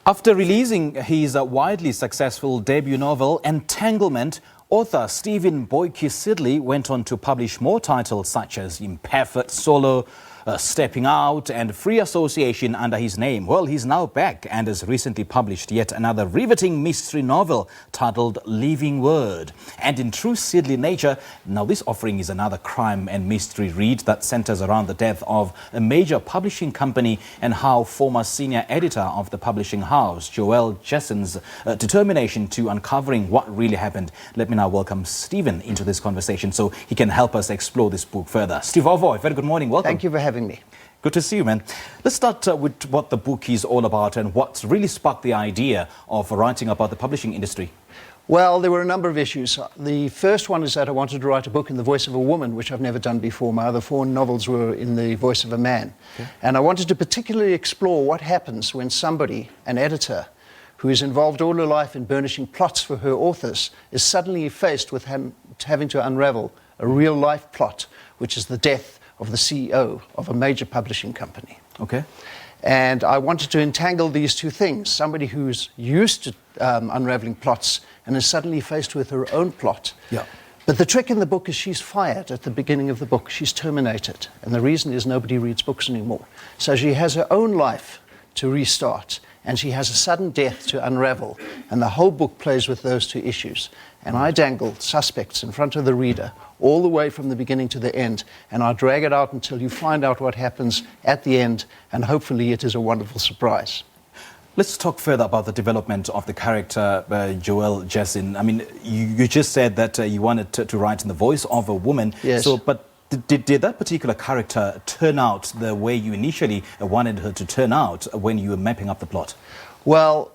After releasing his widely successful debut novel, Entanglement, author Steven Boykey Sidley went on to publish more titles such as Imperfect Solo, Stepping Out and Free Association under his name. Well, he's now back and has recently published yet another riveting mystery novel titled Living Word. And in true Sidley nature, now this offering is another crime and mystery read that centers around the death of a major publishing company and how former senior editor of the publishing house, Joelle Jesson's determination to uncovering what really happened. Let me now welcome Steven into this conversation so he can help us explore this book further. Steve Ovoy, very good morning. Welcome. Thank you for having me. Good to see you, man. Let's start with what the book is all about and what's really sparked the idea of writing about the publishing industry. Well, there were a number of issues. The first one is that I wanted to write a book in the voice of a woman, which I've never done before. My other 4 novels were in the voice of a man. Okay. And I wanted to particularly explore what happens when somebody, an editor, who is involved all her life in burnishing plots for her authors, is suddenly faced with having to unravel a real-life plot, which is the death of the CEO of a major publishing company. Okay. And I wanted to entangle these two things. Somebody who's used to unraveling plots and is suddenly faced with her own plot. Yeah. But the trick in the book is she's fired at the beginning of the book. She's terminated. And the reason is nobody reads books anymore. So she has her own life to restart. And she has a sudden death to unravel. And the whole book plays with those 2 issues. And I dangle suspects in front of the reader all the way from the beginning to the end. And I drag it out until you find out what happens at the end. And hopefully it is a wonderful surprise. Let's talk further about the development of the character Joelle Jesson. I mean, you just said that you wanted to write in the voice of a woman. Yes. So, but did that particular character turn out the way you initially wanted her to turn out when you were mapping up the plot? Well,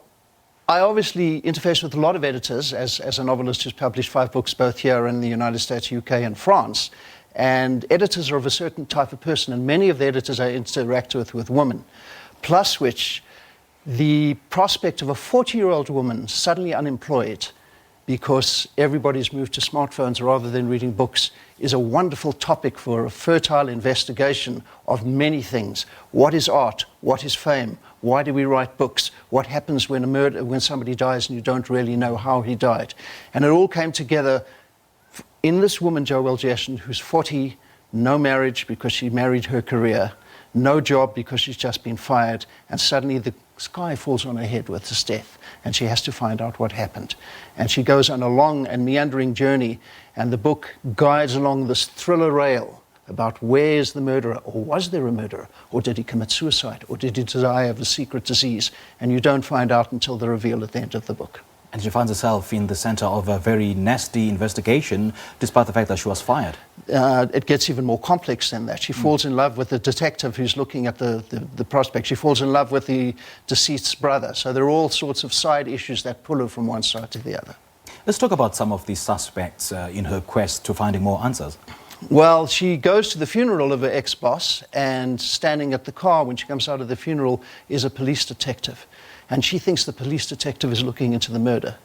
I obviously interface with a lot of editors as a novelist who's published 5 books both here in the United States, UK and France. And editors are of a certain type of person, and many of the editors I interact with women. Plus which, the prospect of a 40-year-old woman suddenly unemployed because everybody's moved to smartphones rather than reading books is a wonderful topic for a fertile investigation of many things. What is art? What is fame? Why do we write books? What happens when somebody dies and you don't really know how he died? And it all came together in this woman, Joelle Jesson, who's 40, no marriage because she married her career, no job because she's just been fired, and suddenly the sky falls on her head with this death, and she has to find out what happened. And she goes on a long and meandering journey, and the book guides along this thriller rail about where is the murderer, or was there a murderer, or did he commit suicide, or did he die of a secret disease? And you don't find out until the reveal at the end of the book. And she finds herself in the center of a very nasty investigation, despite the fact that she was fired. It gets even more complex than that. She falls in love with the detective who's looking at the prospect. She falls in love with the deceased's brother. So there are all sorts of side issues that pull her from one side to the other. Let's talk about some of these suspects in her quest to finding more answers. Well, she goes to the funeral of her ex-boss, and standing at the car when she comes out of the funeral is a police detective. And she thinks the police detective is looking into the murder.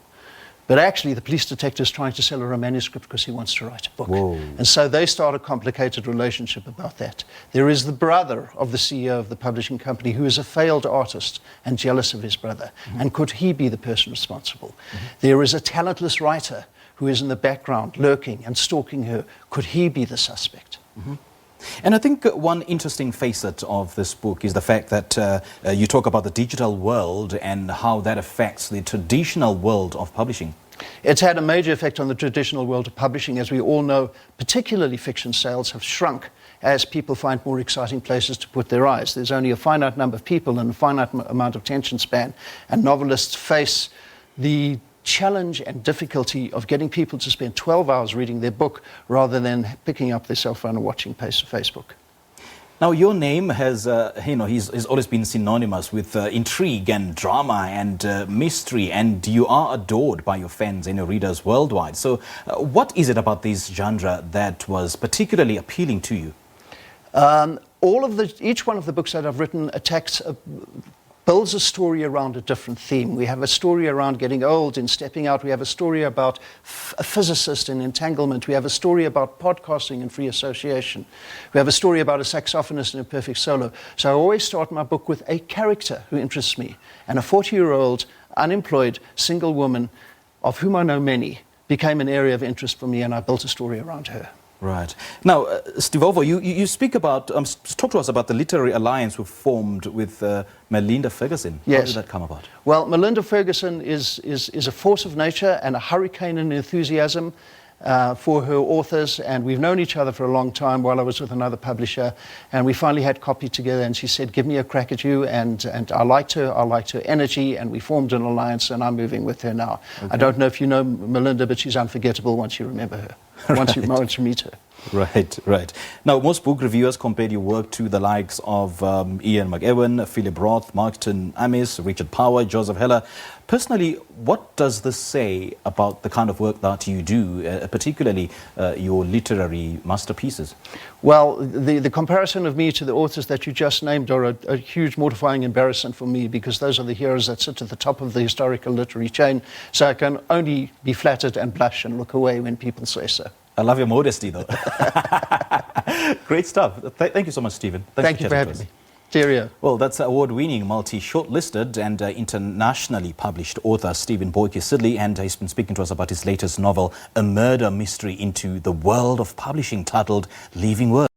But actually, the police detective is trying to sell her a manuscript because he wants to write a book. Whoa. And so they start a complicated relationship about that. There is the brother of the CEO of the publishing company who is a failed artist and jealous of his brother. Mm-hmm. And could he be the person responsible? Mm-hmm. There is a talentless writer who is in the background lurking and stalking her. Could he be the suspect? Mm-hmm. And I think one interesting facet of this book is the fact that you talk about the digital world and how that affects the traditional world of publishing. It's had a major effect on the traditional world of publishing. As we all know, particularly fiction sales have shrunk as people find more exciting places to put their eyes. There's only a finite number of people and a finite amount of attention span, and novelists face the challenge and difficulty of getting people to spend 12 hours reading their book rather than picking up their cell phone and watching Facebook. Now, your name has, he's always been synonymous with intrigue and drama and mystery, and you are adored by your fans and your readers worldwide. So what is it about this genre that was particularly appealing to you? Each one of the books that I've written attacks builds a story around a different theme. We have a story around getting old and stepping out. We have a story about a physicist in Entanglement. We have a story about podcasting and free association. We have a story about a saxophonist in Imperfect Solo. So I always start my book with a character who interests me. And a 40-year-old, unemployed, single woman, of whom I know many, became an area of interest for me, and I built a story around her. Right. Now, Stivovo, you speak about, talk to us about the literary alliance we formed with Melinda Ferguson. Yes. How did that come about? Well, Melinda Ferguson is a force of nature and a hurricane in enthusiasm for her authors, and we've known each other for a long time while I was with another publisher, and we finally had copy together, and she said, give me a crack at you, and I liked her energy, and we formed an alliance, and I'm moving with her now. Okay. I don't know if you know Melinda, but she's unforgettable once you remember her. Once you meet her. Right, right. Now, most book reviewers compared your work to the likes of Ian McEwan, Philip Roth, Martin Amis, Richard Power, Joseph Heller. Personally, what does this say about the kind of work that you do, particularly your literary masterpieces? Well, the comparison of me to the authors that you just named are a huge mortifying embarrassment for me, because those are the heroes that sit at the top of the historical literary chain. So I can only be flattered and blush and look away when people say so. I love your modesty, though. Great stuff. Thank you so much, Stephen. Thank you for having me. Cheerio. Well, that's award-winning, multi-shortlisted and internationally published author Steven Boykey Sidley, and he's been speaking to us about his latest novel, a murder mystery into the world of publishing, titled Leaving Word.